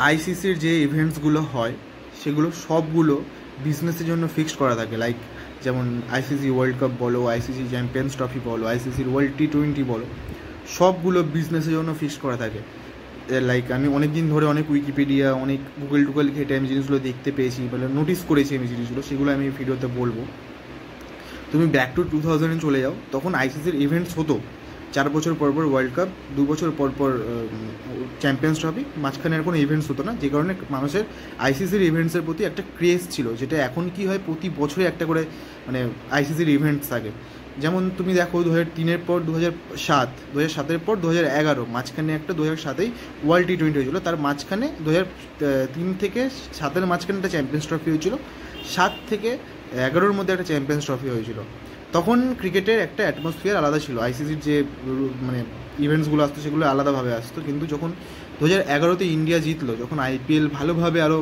আইসিসির যে ইভেন্টসগুলো হয় সেগুলো সবগুলো বিজনেসের জন্য ফিক্সড করা থাকে। লাইক যেমন আইসিসি ওয়ার্ল্ড কাপ বলো, আইসিসি চ্যাম্পিয়ন্স ট্রফি বলো, আইসিসির ওয়ার্ল্ড টি20 বলো, সবগুলো বিজনেসের জন্য ফিক্সড করা থাকে। লাইক আমি অনেক দিন ধরে অনেক উইকিপিডিয়া, অনেক গুগল ঘেটে আমি জিনিসগুলো দেখতে পেয়েছি, মানে নোটিস করেছি আমি জিনিসগুলো, সেগুলো আমি ভিডিওতে বলবো। তুমি ব্যাক টু 2000 চলে যাও, তখন আইসিসির ইভেন্টস হতো 4 বছর পর পর ওয়ার্ল্ড কাপ, 2 বছর পর পর চ্যাম্পিয়ন্স ট্রফি, মাঝখানে আর কোনো ইভেন্টস হতো না, যে কারণে মানুষের আইসিসির ইভেন্টসের প্রতি একটা ক্রেজ ছিল, যেটা এখন কি হয় প্রতি বছরে একটা করে মানে আইসিসির ইভেন্টস থাকে। যেমন তুমি দেখো 2003 পর 2007, 2007 পর 2011, মাঝখানে একটা 2007 ওয়ার্ল্ড টি20 হয়েছিল, তার মাঝখানে 2003 থেকে 7 মাঝখানে একটা চ্যাম্পিয়ন্স ট্রফি হয়েছিল, 7 থেকে 11 মধ্যে একটা চ্যাম্পিয়ন্স ট্রফি হয়েছিল। তখন ক্রিকেটের একটা অ্যাটমসফিয়ার আলাদা ছিল, আইসিসির যে মানে ইভেন্টসগুলো আসতো সেগুলো আলাদাভাবে আসতো। কিন্তু যখন 2011 ইন্ডিয়া জিতলো, যখন আইপিএল ভালোভাবে আরও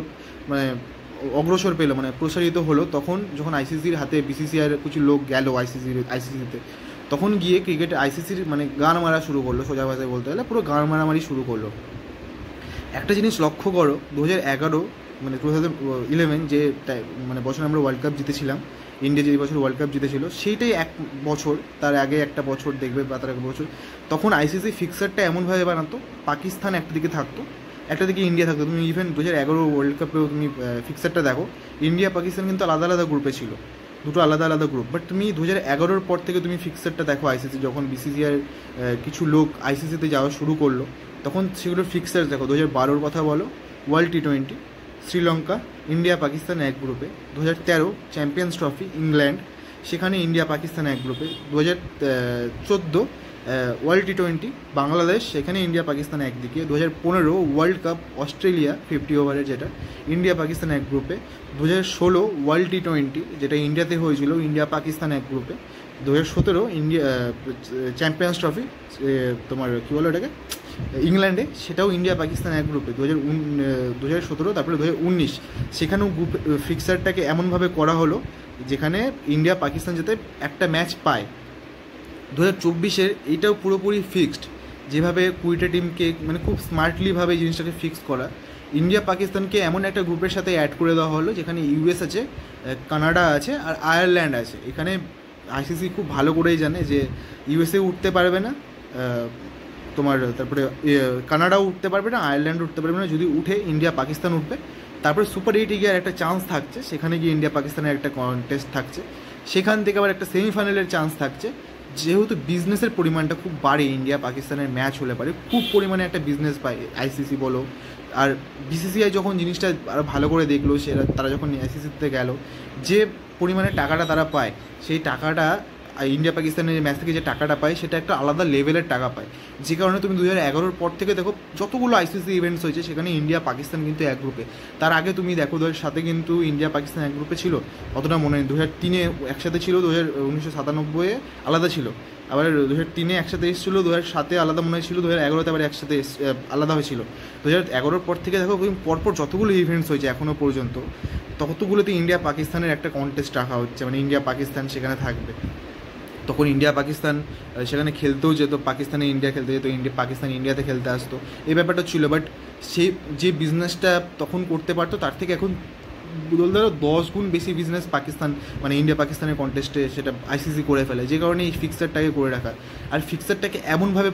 মানে অগ্রসর পেলো, মানে প্রসারিত হলো, তখন যখন আইসিসির হাতে বিসিসিআইয়ের কিছু লোক গেল আইসিসিতে, তখন গিয়ে ক্রিকেট আইসিসির মানে গান মারা শুরু করলো, সোজা ভাষায় বলতে গেলে পুরো গান মারামারি শুরু করলো। একটা জিনিস লক্ষ্য করো, 2011 মানে 2011 যে মানে বছর আমরা ওয়ার্ল্ড কাপ জিতেছিলাম, ইন্ডিয়া যে বছর ওয়ার্ল্ড কাপ জিতেছিল, সেইটাই এক বছর, তার আগে একটা বছর দেখবে বা তার এক বছর, তখন আইসিসি ফিক্সারটা এমনভাবে বানাতো, পাকিস্তান একটা দিকে থাকতো, একটা দিকে ইন্ডিয়া থাকতো। তুমি ইভেন 2011 ওয়ার্ল্ড কাপেও তুমি ফিক্সারটা দেখো, ইন্ডিয়া পাকিস্তান কিন্তু আলাদা আলাদা গ্রুপে ছিল, দুটো আলাদা আলাদা গ্রুপ। বাট তুমি 2011 পর থেকে তুমি ফিক্সারটা দেখো আইসিসি, যখন বিসিসিআই কিছু লোক আইসিসিতে যাওয়া শুরু করলো, তখন সেগুলোর ফিক্সার দেখো। 2012 কথা বলো, world T20 Sri Lanka, India Pakistan এক গ্রুপে। 2013 চ্যাম্পিয়ন্স ট্রফি ইংল্যান্ড, সেখানে ইন্ডিয়া পাকিস্তান এক গ্রুপে। 2014 ওয়ার্ল্ড টি20 বাংলাদেশ, সেখানে ইন্ডিয়া পাকিস্তান একদিকে। 2015 ওয়ার্ল্ড কাপ অস্ট্রেলিয়া 50 ওভারের, যেটা ইন্ডিয়া পাকিস্তান এক গ্রুপে। 2016 ওয়ার্ল্ড টি20 যেটা ইন্ডিয়াতে হয়েছিল, ইন্ডিয়া পাকিস্তান এক গ্রুপে। 2017 ইন্ডিয়া চ্যাম্পিয়ন্স ট্রফি তোমার কী বলো এটাকে, ইংল্যান্ডে, সেটাও ইন্ডিয়া পাকিস্তান এক গ্রুপে। 2017, তারপরে 2019 সেখানেও গ্রুপ ফিক্সারটাকে এমনভাবে করা হলো যেখানে ইন্ডিয়া পাকিস্তান যাতে একটা ম্যাচ পায়। 2024 এইটাও পুরোপুরি ফিক্সড, যেভাবে 20টা টিমকে মানে খুব স্মার্টলিভাবে জিনিসটাকে ফিক্স করা। ইন্ডিয়া পাকিস্তানকে এমন একটা গ্রুপের সাথে অ্যাড করে দেওয়া হলো যেখানে ইউএস আছে, কানাডা আছে, আর আয়ারল্যান্ড আছে। এখানে আইসিসি খুব ভালো করেই জানে যে ইউএসএ উঠতে পারবে না, তোমার তারপরে কানাডাও উঠতে পারবে না, আয়ারল্যান্ড উঠতে পারবে না। যদি উঠে ইন্ডিয়া পাকিস্তান উঠবে, তারপরে সুপার 8 গিয়ে একটা চান্স থাকছে, সেখানে গিয়ে ইন্ডিয়া পাকিস্তানের একটা কন্টেস্ট থাকছে, সেখান থেকে আবার একটা সেমিফাইনালের চান্স থাকছে। যেহেতু বিজনেসের পরিমাণটা খুব বাড়ে, ইন্ডিয়া পাকিস্তানের ম্যাচ হলে পারে খুব পরিমাণে একটা বিজনেস পায় আইসিসি বলো। আর বিসিসিআই যখন জিনিসটা আরও ভালো করে দেখলো, তারা যখন আইসিসিতে গেল, যে পরিমাণে টাকাটা তারা পায়, সেই টাকাটা ইন্ডিয়া পাকিস্তানের ম্যাচ থেকে যে টাকাটা পায় সেটা একটা আলাদা লেভেলের টাকা পায়। যে কারণে তুমি 2011 পর থেকে দেখো যতগুলো আইসিসি ইভেন্টস হয়েছে সেখানে ইন্ডিয়া পাকিস্তান কিন্তু এক গ্রুপে। তার আগে তুমি দেখো 2007 কিন্তু ইন্ডিয়া পাকিস্তান এক গ্রুপে ছিল, অতটা মনে নেই। 2003 একসাথে ছিল, 1997 আলাদা ছিল, আবার 2003 একসাথে এসেছিলো, 2007 আলাদা মনে হয়েছিল, 2011 আবার একসাথে আলাদা হয়েছিল। 2011 পর থেকে দেখো পরপর যতগুলো ইভেন্টস হয়েছে এখনও পর্যন্ত, ততগুলোতে ইন্ডিয়া পাকিস্তানের একটা কন্টেস্ট রাখা হচ্ছে, মানে ইন্ডিয়া পাকিস্তান সেখানে থাকবে। তখন ইন্ডিয়া পাকিস্তান সেখানে খেলতেও যেত, পাকিস্তানে ইন্ডিয়া খেলতে যেত, পাকিস্তান ইন্ডিয়াতে খেলতে আসতো, এই ব্যাপারটা ছিল। বাট সে যে বিজনেসটা তখন করতে পারতো, তার থেকে এখন ধরো 10 গুণ বেশি বিজনেস পাকিস্তান মানে ইন্ডিয়া পাকিস্তানের কন্টেস্টে সেটা আইসিসি করে ফেলে, যে কারণে এই ফিক্সারটাকে করে রাখা। আর ফিক্সারটাকে এমনভাবে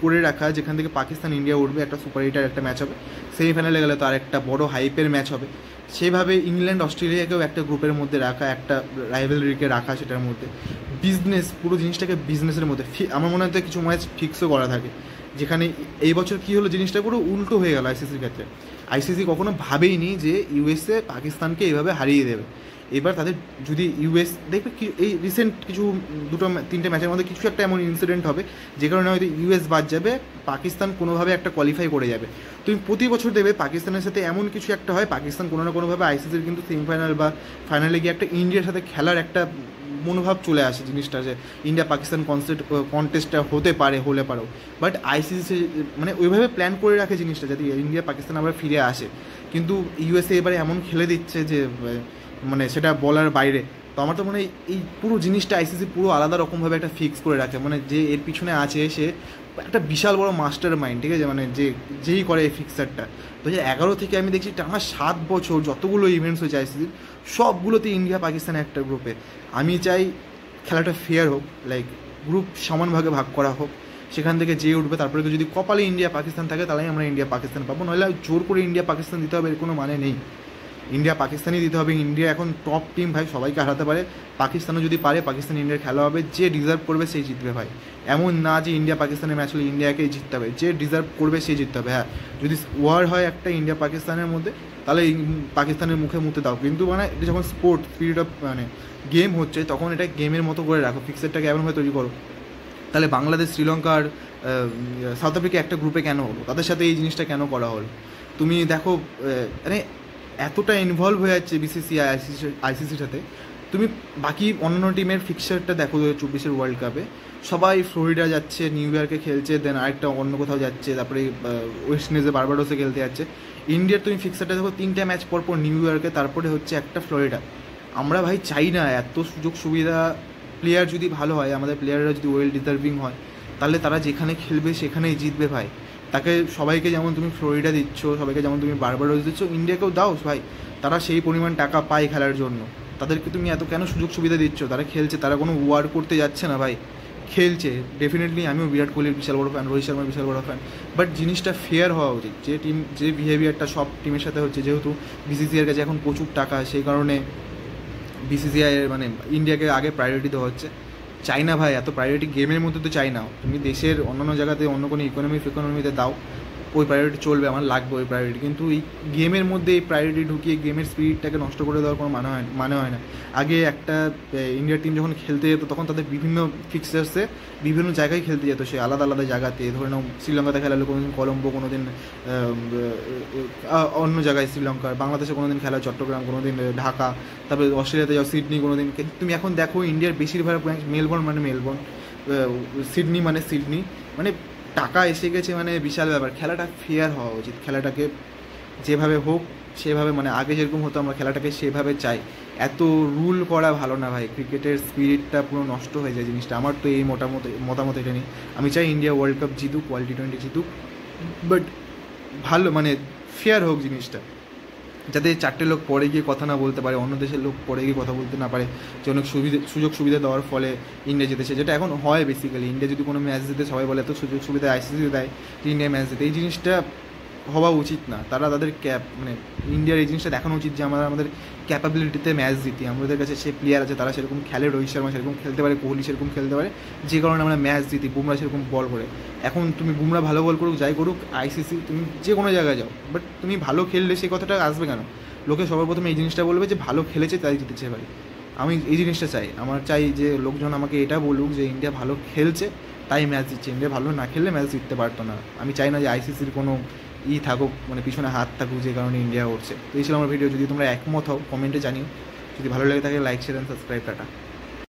করে রাখা যেখান থেকে পাকিস্তান ইন্ডিয়া উঠবে, একটা সুপার 8-এর একটা ম্যাচ হবে, সেমিফাইনালে গেলে তো আর একটা বড় হাইপের ম্যাচ হবে। সেইভাবে ইংল্যান্ড অস্ট্রেলিয়াকেও একটা গ্রুপের মধ্যে রাখা, একটা রাইভেলরিকে রাখা, সেটার মধ্যে বিজনেস, পুরো জিনিসটাকে বিজনেসের মধ্যে আমার মনে হয় কিছু ম্যাচ ফিক্সও করা থাকে। যেখানে এই বছর কী হলো, জিনিসটা পুরো উল্টো হয়ে গেল আইসিসির ক্ষেত্রে। আইসিসি কখনো ভাবেইনি যে ইউএসএ পাকিস্তানকে এইভাবে হারিয়ে দেবে। এবার তাদের যদি ইউএস দেখবে কি এই রিসেন্ট কিছু 2-3টে ম্যাচের মধ্যে কিছু একটা এমন ইনসিডেন্ট হবে যে কারণে হয়তো ইউএস বাদ যাবে, পাকিস্তান কোনোভাবে একটা কোয়ালিফাই করে যাবে। তুমি প্রতি বছর দেখবে পাকিস্তানের সাথে এমন কিছু একটা হয়, পাকিস্তান কোনো না কোনোভাবে আইসিসির কিন্তু সেমিফাইনাল বা ফাইনালে গিয়ে একটা ইন্ডিয়ার সাথে খেলার একটা মনোভাব চলে আসে, জিনিসটা যে ইন্ডিয়া পাকিস্তান কন্টেস্টটা হতে পারে, হলে পারেও। বাট আইসিসি মানে ওইভাবে প্ল্যান করে রাখে জিনিসটা যাতে ইন্ডিয়া পাকিস্তান আবার ফিরে আসে। কিন্তু ইউএসএ এবারে এমন খেলে দিচ্ছে যে মানে সেটা বলার বাইরে। তো আমার তো মনে হয় এই পুরো জিনিসটা আইসিসি পুরো আলাদা রকমভাবে একটা ফিক্স করে রাখে, মানে যে এর পিছনে আছে সে একটা বিশাল বড় মাস্টার মাইন্ড, ঠিক আছে, মানে যেই করে এই ফিক্সারটা। 2011 থেকে আমি দেখছি টানা 7 বছর যতগুলো ইভেন্টস হয়েছে আইসিসির সবগুলোতে ইন্ডিয়া পাকিস্তান একটা গ্রুপে। আমি চাই খেলাটা ফেয়ার হোক, লাইক গ্রুপ সমান ভাগে ভাগ করা হোক, সেখান থেকে যে উঠবে তারপরে যদি কপালে ইন্ডিয়া পাকিস্তান থাকে তাহলে আমরা ইন্ডিয়া পাকিস্তান পাবো, নইলে জোর করে ইন্ডিয়া পাকিস্তান দিতে হবে এর কোনো মানে নেই। ইন্ডিয়া পাকিস্তানই দিতে হবে। ইন্ডিয়া এখন টপ টিম ভাই, সবাইকে হারাতে পারে। পাকিস্তানও যদি পারে, পাকিস্তান ইন্ডিয়ার খেলা হবে, যে ডিজার্ভ করবে সেই জিতবে ভাই। এমন না যে ইন্ডিয়া পাকিস্তানের ম্যাচ হলে ইন্ডিয়াকেই জিততে হবে, যে ডিজার্ভ করবে সেই জিততে হবে। হ্যাঁ, যদি ওয়ার হয় একটা ইন্ডিয়া পাকিস্তানের মধ্যে তাহলে পাকিস্তানের মুখে মুতে দাও, কিন্তু মানে এটা যখন স্পোর্ট স্পিরিট অফ মানে গেম হচ্ছে তখন এটা গেমের মতো করে রাখো, ফিক্সারটাকে এমনভাবে তৈরি করো। তাহলে বাংলাদেশ, শ্রীলঙ্কা আর সাউথ আফ্রিকা একটা গ্রুপে কেন হলো? তাদের সাথে এই জিনিসটা কেন করা হলো? তুমি দেখো, মানে এতটা ইনভলভ হয়ে যাচ্ছে বিসিসিআই আইসিসির সাথে। তুমি বাকি অন্যান্য টিমের ফিক্সারটা দেখো, 2024 ওয়ার্ল্ড কাপে সবাই ফ্লোরিডা যাচ্ছে, নিউ ইয়র্কে খেলছে, দেন আরেকটা অন্য কোথাও যাচ্ছে, তারপরে ওয়েস্ট ইন্ডিজে বারবাডোসে খেলতে যাচ্ছে। ইন্ডিয়ার তুমি ফিক্সারটা দেখো, 3টে ম্যাচ পরপর নিউ ইয়র্কে, তারপরে হচ্ছে একটা ফ্লোরিডা। আমরা ভাই চাই না এত সুযোগ সুবিধা। প্লেয়ার যদি ভালো হয়, আমাদের প্লেয়াররা যদি ওয়েল ডিজার্ভিং হয়, তাহলে তারা যেখানে খেলবে সেখানেই জিতবে ভাই। তাকে সবাইকে যেমন তুমি ফ্লোরিডা দিচ্ছ, সবাইকে যেমন তুমি বারবাডোস দিচ্ছ, ইন্ডিয়াকেও দাও ভাই। তারা সেই পরিমাণ টাকা পায় খেলার জন্য, তাদেরকে তুমি এত কেন সুযোগ সুবিধা দিচ্ছ? তারা খেলছে, তারা কোনো ওয়ার করতে যাচ্ছে না ভাই, খেলছে। ডেফিনেটলি আমিও বিরাট কোহলির বিশাল বড় ফ্যান, রোহিত শর্মার বিশাল বড় ফ্যান, বাট জিনিসটা ফেয়ার হওয়া উচিত। যে টিম যে বিহেভিয়ারটা সব টিমের সাথে হচ্ছে, যেহেতু বিসিসিআইয়ের কাছে এখন প্রচুর টাকা, সেই কারণে বিসিসিআইয়ের মানে ইন্ডিয়াকে আগে প্রায়োরিটি দেওয়া হচ্ছে। চাই না ভাই এত প্রায়োরিটি গেমের মধ্যে তো চাই না। তুমি দেশের অন্যান্য জায়গাতে অন্য কোনো ইকোনমিতে দাও, ওই প্রায়োরিটি চলবে, আমার লাগবে ওই প্রায়োরিটি, কিন্তু এই গেমের মধ্যে এই প্রায়োরিটি ঢুকিয়ে গেমের স্পিরিটটাকে নষ্ট করে দেওয়ার কোনো মানে হয় না। আগে একটা ইন্ডিয়ার টিম যখন খেলতে যেত তখন তাদের বিভিন্ন ফিক্সার্সে বিভিন্ন জায়গায় খেলতে যেত, সে আলাদা আলাদা জায়গাতে। ধরে নাও শ্রীলঙ্কাতে খেলালো কোনোদিন কলম্বো, কোনোদিন অন্য জায়গায় শ্রীলঙ্কার, বাংলাদেশে কোনোদিন খেলা চট্টগ্রাম, কোনোদিন ঢাকা, তারপরে অস্ট্রেলিয়াতে যাও সিডনি কোনোদিন। তুমি এখন দেখো ইন্ডিয়ার বেশিরভাগ মেলবোর্ন মানে মেলবোর্ন, সিডনি মানে সিডনি, মানে টাকা এসে গেছে, মানে বিশাল ব্যাপার। খেলাটা ফেয়ার হওয়া উচিত, খেলাটাকে যেভাবে হোক সেভাবে, মানে আগে যেরকম হতো আমরা খেলাটাকে সেভাবে চাই। এত রুল করা ভালো না ভাই, ক্রিকেটের স্পিরিটটা পুরো নষ্ট হয়ে যায় জিনিসটা। আমার তো এই মতামত এটা নেই। আমি চাই ইন্ডিয়া ওয়ার্ল্ড কাপ জিতুক, ওয়ার্ল্ড T20 জিতুক, বাট ভালো মানে ফেয়ার হোক জিনিসটা, যাতে 4টে লোক পরে গিয়ে কথা না বলতে পারে, অন্য দেশের লোক পরে গিয়ে কথা বলতে না পারে, যে অনেক সুযোগ সুবিধা দেওয়ার ফলে ইন্ডিয়া জিতেছে, যেটা এখন হয় বেসিক্যালি। ইন্ডিয়া যদি কোনো ম্যাচ জিতে সবাই বলে এত সুযোগ সুবিধা আইসিসি দেয় যে ইন্ডিয়া ম্যাচ জিতে, এই জিনিসটা হওয়া উচিত না। তারা তাদের মানে ইন্ডিয়ার এই জিনিসটা দেখানো উচিত যে আমরা আমাদের ক্যাপাবিলিটিতে ম্যাচ জিতি, আমাদের কাছে সে প্লেয়ার আছে, তারা সেরকম খেলে, রোহিত শর্মা সেরকম খেলতে পারে, কোহলি সেরকম খেলতে পারে, যে কারণে আমরা ম্যাচ জিতি, বুমরা সেরকম বল করে। এখন তুমি বুমরা ভালো বল করুক, যাই করুক, আইসিসি তুমি যে কোনো জায়গায় যাও, বাট তুমি ভালো খেললে সেই কথাটা আসবে কেন? লোকে সবার প্রথমে এই জিনিসটা বলবে যে ভালো খেলেছে তাই জিতেছে ভাই। আমি এই জিনিসটা চাই, আমার চাই যে লোকজন আমাকে এটা বলুক যে ইন্ডিয়া ভালো খেলছে তাই ম্যাচ জিতছে, ইন্ডিয়া ভালো না খেললে ম্যাচ জিততে পারতো না। আমি চাই না যে আইসিসির কোনো থাকুক, মানে পিছনে হাত থাকুক যে কারণে ইন্ডিয়া উঠছে। তো এই ছিল আমার ভিডিও। যদি তোমরা একমত হও কমেন্টে জানিও, যদি ভালো লাগে থাকে like, share and subscribe. Tata.